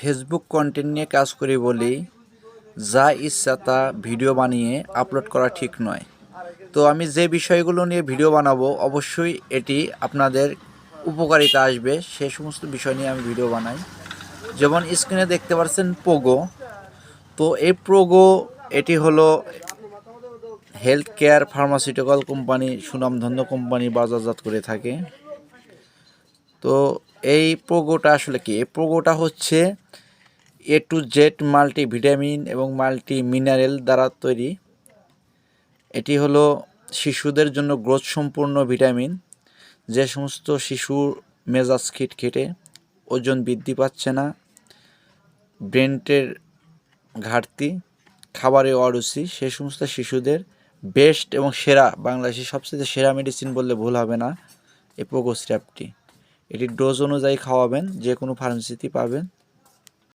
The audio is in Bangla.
ফেসবুক কন্টেন্ট নিয়ে কাজ করি বলেই যা ইচ্ছা তা ভিডিও বানিয়ে আপলোড করা ঠিক নয়। তো আমি যে বিষয়গুলো নিয়ে ভিডিও বানাবো অবশ্যই এটি আপনাদের উপকারিতা আসবে, সে সমস্ত বিষয় নিয়ে আমি ভিডিও বানাই। যেমন স্ক্রিনে দেখতে পাচ্ছেন পোগো। তো এই পোগো এটি হলো হেলথ কেয়ার ফার্মাসিউটিক্যাল কোম্পানি, সুনামধন্য কোম্পানি বাজারজাত করে থাকে। তো এই পোগোটা আসলে কি? এই পোগোটা হচ্ছে A to Z মাল্টিভিটামিন এবং মাল্টি মিনারেল দ্বারা তৈরি। এটি হলো শিশুদের জন্য গ্রোথ সম্পূর্ণ ভিটামিন। যে সমস্ত শিশুর মেজাজ খিটখিটে, ওজন বৃদ্ধি পাচ্ছে না, ব্রেনের ঘাটতি, খাবারে অরুচি, সে সমস্ত শিশুদের বেস্ট এবং সেরা, বাংলাদেশের সবচেয়ে সেরা মেডিসিন বললে ভুল হবে না এই পোগো সিরাপটি। এটি ডোজ অনুযায়ী খাওয়াবেন, যে কোনো ফার্মেসিতে পাবেন।